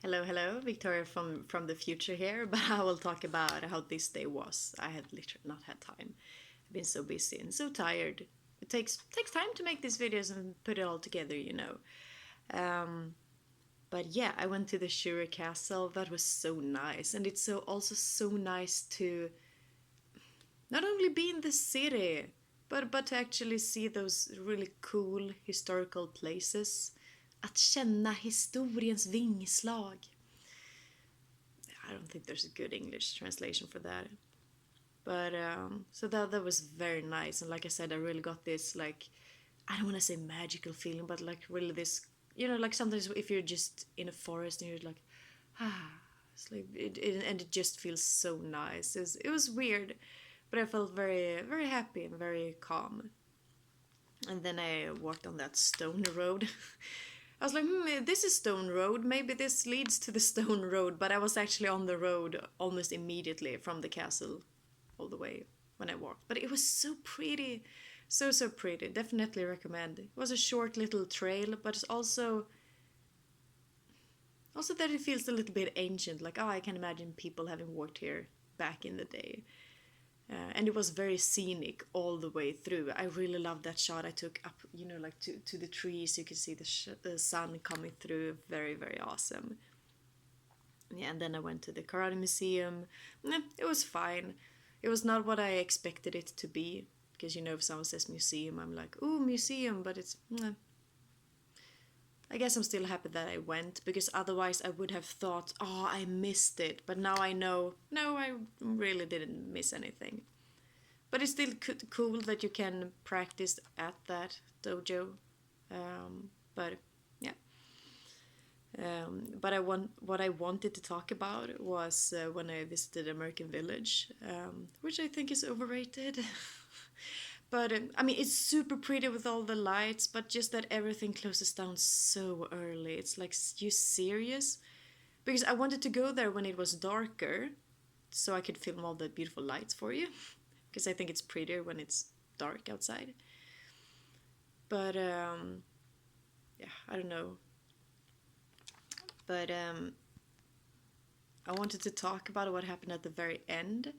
Hello, Victoria from the future here, but I will talk about how this day was. I had literally not had time. I've been so busy and so tired. It takes time to make these videos and put it all together. Um, but yeah, I went to the Shura Castle. That was so nice, and it's also so nice to not only be in the city, but to actually see those really cool historical places. Att känna historiens vingslag. I don't think there's a good English translation for that. But so that was very nice, and like I said, I really got this like I don't want to say magical feeling, but like really this like sometimes if you're just in a forest and you're like ah, it's like and it just feels so nice. It was weird, but I felt very happy and very calm. And then I walked on that stone road. I was like, this is Stone Road. Maybe this leads to the Stone Road. But I was actually on the road almost immediately from the castle all the way when I walked. But it was so pretty. So pretty. Definitely recommend. It was a short little trail, but it's also that it feels a little bit ancient. Like, I can imagine people having walked here back in the day. And it was very scenic all the way through. I really loved that shot I took up, like to the trees. You could see the sun coming through. Very awesome. Yeah, and then I went to the Karate Museum. It was fine. It was not what I expected it to be. Because, if someone says museum, I'm like, ooh, museum. But it's... I guess I'm still happy that I went. Because otherwise I would have thought, oh, I missed it. But now I know, no, I really didn't miss anything. But it's still cool that you can practice at that dojo. But yeah. But what I wanted to talk about was when I visited American Village, which I think is overrated. But I mean, it's super pretty with all the lights, but just that everything closes down so early. It's like, you serious? Because I wanted to go there when it was darker, so I could film all the beautiful lights for you. Because I think it's prettier when it's dark outside. But yeah, I don't know. But I wanted to talk about what happened at the very end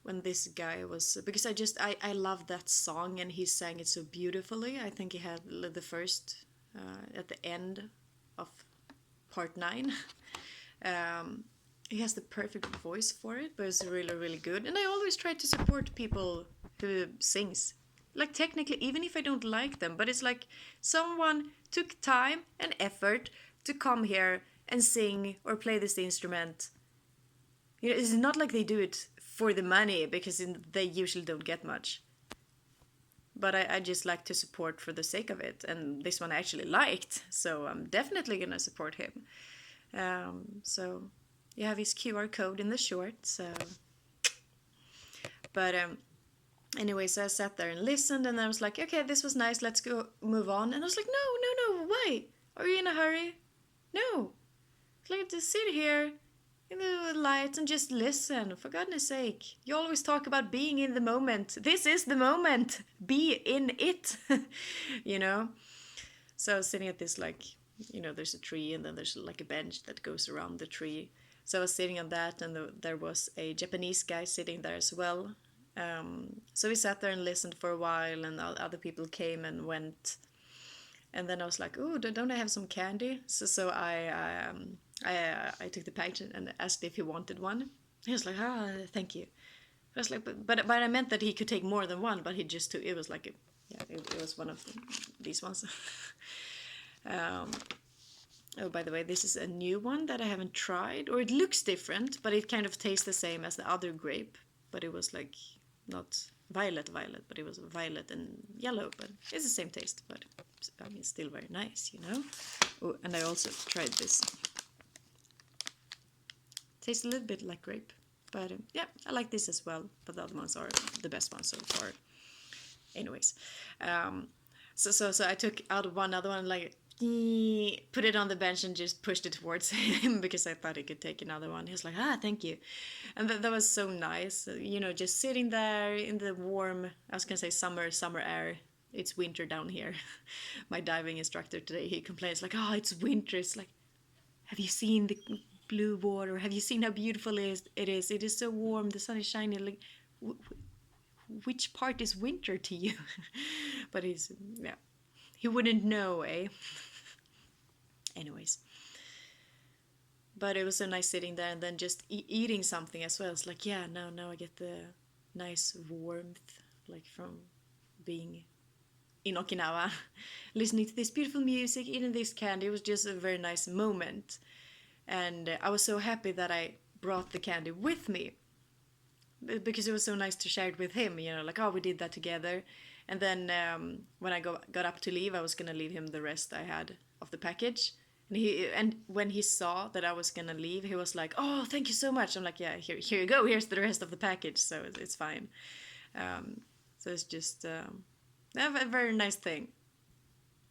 when this guy was, because I love that song and he sang it so beautifully. I think he had the first at the end of part 9. He has the perfect voice for it, but it's really good. And I always try to support people who sings, like technically even if I don't like them, but it's like someone took time and effort to come here and sing or play this instrument. It's not like they do it for the money, because they usually don't get much. But I just like to support for the sake of it, and this one I actually liked, so I'm definitely gonna support him. So you have his QR code in the short. So, but anyway, so I sat there and listened, and I was like, okay, this was nice. Let's go move on. And I was like, no, why? Are you in a hurry? No, like to sit here in the lights and just listen. For goodness sake, you always talk about being in the moment. This is the moment. Be in it. you know. So I was sitting at this like, there's a tree and then there's like a bench that goes around the tree. So I was sitting on that, and there was a Japanese guy sitting there as well. So we sat there and listened for a while, and other people came and went. And then I was like, "Oh, don't I have some candy?" So I took the package and asked if he wanted one. He was like, "Ah, thank you." I was like, but I meant that he could take more than one, but he just took. It was like, it was one of these ones. Oh, by the way, this is a new one that I haven't tried, or it looks different, but it kind of tastes the same as the other grape. But it was like not violet, but it was violet and yellow, but it's the same taste. But I mean, still very nice. Oh, and I also tried this. Tastes a little bit like grape, but yeah, I like this as well. But the other ones are the best ones so far. Anyways, so I took out one other one, like put it on the bench and just pushed it towards him because I thought he could take another one. He was like, thank you. And that was so nice, just sitting there in the warm, I was gonna say summer air. It's winter down here. My diving instructor today, he complains like, it's winter. It's like, have you seen the blue water? Have you seen how beautiful it is? It is so warm. The sun is shining. Like, which part is winter to you? But yeah, he wouldn't know, eh? Anyways, but it was so nice sitting there and then just eating something as well. It's like, yeah, now I get the nice warmth, like from being in Okinawa, listening to this beautiful music, eating this candy. It was just a very nice moment. And I was so happy that I brought the candy with me because it was so nice to share it with him, like, oh, we did that together. And then when I got up to leave, I was gonna leave him the rest I had of the package. And when he saw that I was gonna leave, he was like, "Oh, thank you so much." I'm like, "Yeah, here you go. Here's the rest of the package, so it's fine." So it's just a very nice thing.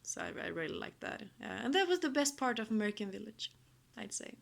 So I really like that, and that was the best part of American Village, I'd say.